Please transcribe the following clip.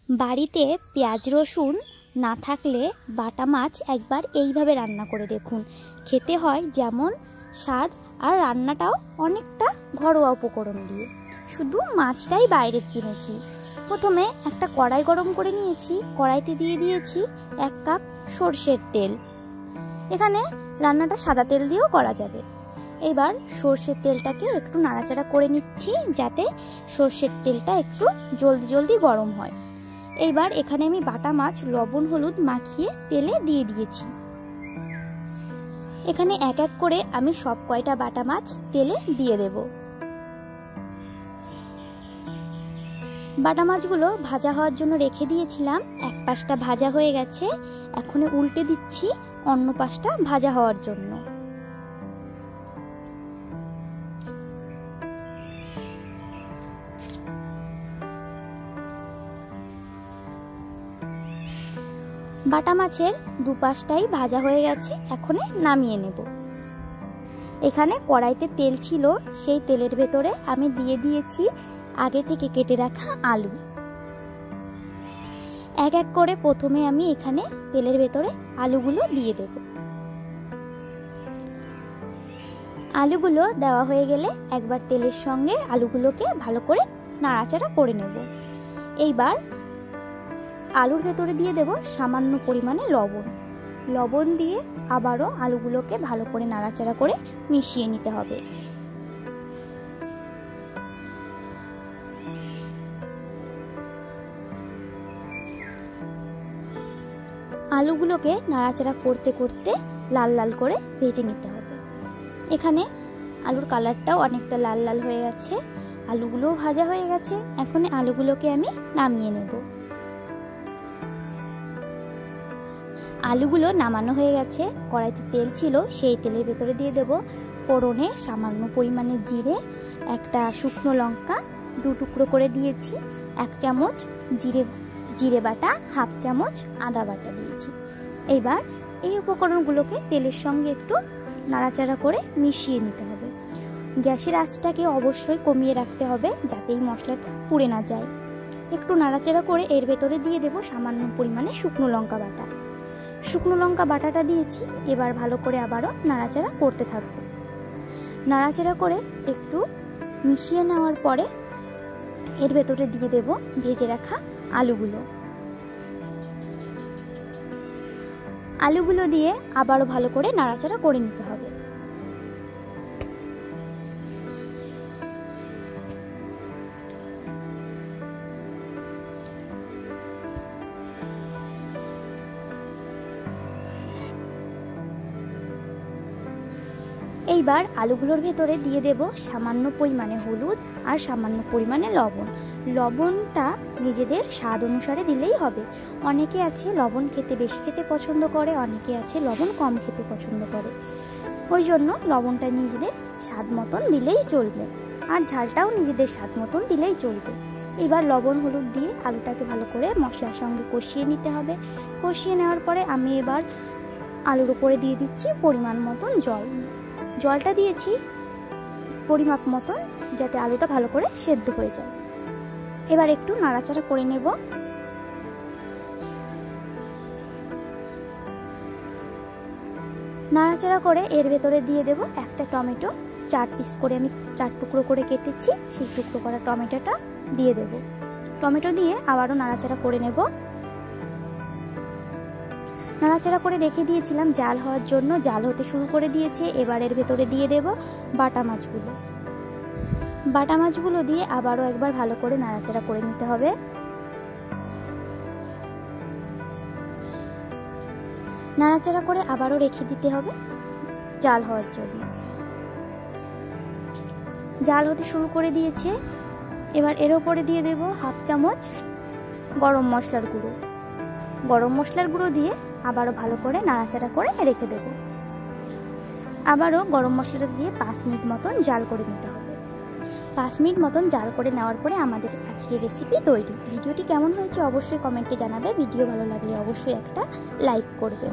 বাড়িতে পেঁয়াজ রসুন না থাকলে বাটা মাছ একবার এইভাবে রান্না করে দেখুন। খেতে হয় যেমন স্বাদ, আর রান্নাটাও অনেকটা ঘরোয়া উপকরণ দিয়ে। শুধু মাছটাই বাইরের কিনেছি। প্রথমে একটা কড়াই গরম করে নিয়েছি। কড়াইতে দিয়ে দিয়েছি 1 কাপ সর্ষের তেল। এখানে রান্নাটা সাদা তেল দিয়েও করা যাবে। এবার সর্ষের তেলটাকে একটু নাড়াচাড়া করে নিচ্ছি যাতে সর্ষের তেলটা একটু জলদি জলদি গরম হয়। এইবার এখানে আমি বাটা মাছ লবণ হলুদ মাখিয়ে তেলে দিয়ে দিয়েছি। এখানে এক এক করে আমি সব কয়টা বাটা মাছ তেলে দিয়ে দেব। বাটা মাছগুলো ভাজা হওয়ার জন্য রেখে দিয়েছিলাম। এক পাশটা ভাজা হয়ে গেছে, এখন উল্টে দিচ্ছি অন্য পাশটা ভাজা হওয়ার জন্য। বাটা মাছের দুপাশটাই ভাজা হয়ে গেছে, এখন নামিয়ে নেব। এখানে কড়াইতে তেল ছিল, সেই তেলের ভেতরে আমি দিয়ে দিয়েছি আগে থেকে কেটে রাখা আলু। এক এক করে প্রথমে আমি এখানে তেলের ভেতরে আলুগুলো দিয়ে দেব। আলুগুলো দেওয়া হয়ে গেলে একবার তেলের সঙ্গে আলুগুলোকে ভালো করে নাড়াচাড়া করে নেব। এইবার আলুর ভেতরে দিয়ে দেব সামান্য পরিমাণে লবণ। লবণ দিয়ে আবারও আলুগুলোকে ভালো করে নাড়াচাড়া করে মিশিয়ে নিতে হবে। আলুগুলোকে নাড়াচাড়া করতে করতে লাল লাল করে ভেজে নিতে হবে। এখানে আলুর কালারটাও অনেকটা লাল লাল হয়ে গেছে, আলুগুলোও ভাজা হয়ে গেছে। এখন আলুগুলোকে আমি নামিয়ে নেব। আলুগুলো নামানো হয়ে গেছে, কড়াইতে তেল ছিল, সেই তেলের ভেতরে দিয়ে দেব ফোড়নে সামান্য পরিমাণে জিরে, একটা শুকনো লঙ্কা 2 টুকরো করে দিয়েছি, 1 চামচ জিরে বাটা, 1/2 চামচ আদা বাটা দিয়েছি। এইবার এই উপকরণগুলোকে তেলের সঙ্গে একটু নাড়াচাড়া করে মিশিয়ে নিতে হবে। গ্যাসের আঁচটাকে অবশ্যই কমিয়ে রাখতে হবে যাতে এই মশলাটা পুড়ে না যায়। একটু নাড়াচাড়া করে এর ভেতরে দিয়ে দেব সামান্য পরিমাণে শুকনো লঙ্কা বাটা। শুকনো লঙ্কা বাটাটা দিয়েছি, এবার ভালো করে আবারও নাড়াচাড়া করতে থাকবো। নাড়াচাড়া করে একটু মিশিয়ে নেওয়ার পরে এর ভেতরে দিয়ে দেব ভেজে রাখা আলুগুলো। আলুগুলো দিয়ে আবারও ভালো করে নাড়াচাড়া করে নিতে হবে। এইবার আলুগুলোর ভেতরে দিয়ে দেব সামান্য পরিমাণে হলুদ আর সামান্য পরিমাণে লবণ। লবণটা নিজেদের স্বাদ অনুসারে দিলেই হবে। অনেকে আছে লবণ খেতে বেশি খেতে পছন্দ করে, অনেকে আছে লবণ কম খেতে পছন্দ করে। ওই জন্য লবণটা নিজেদের স্বাদ মতন দিলেই চলবে, আর ঝালটাও নিজেদের স্বাদ মতন দিলেই চলবে। এবার লবণ হলুদ দিয়ে আলুটাকে ভালো করে মশলার সঙ্গে কষিয়ে নিতে হবে। কষিয়ে নেওয়ার পরে আমি এবার আলুর উপরে দিয়ে দিচ্ছি পরিমাণ মতন জল। জলটা দিয়েছি পরিমাপ মতন যাতে আলুটা ভালো করে সেদ্ধ হয়ে যায়। এবার একটু নাড়াচাড়া করে নেব। নাড়াচাড়া করে এর ভেতরে দিয়ে দেব একটা টমেটো, 4 পিস করে আমি 4 টুকরো করে কেটেছি, সেই টুকরো করা টমেটোটা দিয়ে দেব। টমেটো দিয়ে আবারও নাড়াচাড়া করে নেব। নাড়াচাড়া করে রেখে দিয়েছিলাম জাল হওয়ার জন্য, জাল হতে শুরু করে দিয়েছে। এবার এর ভেতরে দিয়ে দেব বাটা মাছগুলো। বাটা মাছগুলো দিয়ে আবারও একবার ভালো করে নাড়াচাড়া করে নিতে হবে। নাড়াচাড়া করে আবারও রেখে দিতে হবে জাল হওয়ার জন্য। জাল হতে শুরু করে দিয়েছে। এবার এর উপরে দিয়ে দেব 1/2 চামচ গরম মশলার গুঁড়ো। গরম মশলার গুঁড়ো দিয়ে আবারও ভালো করে নাড়াচাড়া করে রেখে দেব। আবারও গরম মশলাটা দিয়ে 5 মিনিট মতন জাল করে নিতে হবে। 5 মিনিট মতন জাল করে নেওয়ার পরে আমাদের আজকের রেসিপি তৈরি। ভিডিওটি কেমন হয়েছে অবশ্যই কমেন্টে জানাবে। ভিডিও ভালো লাগলে অবশ্যই একটা লাইক করবে।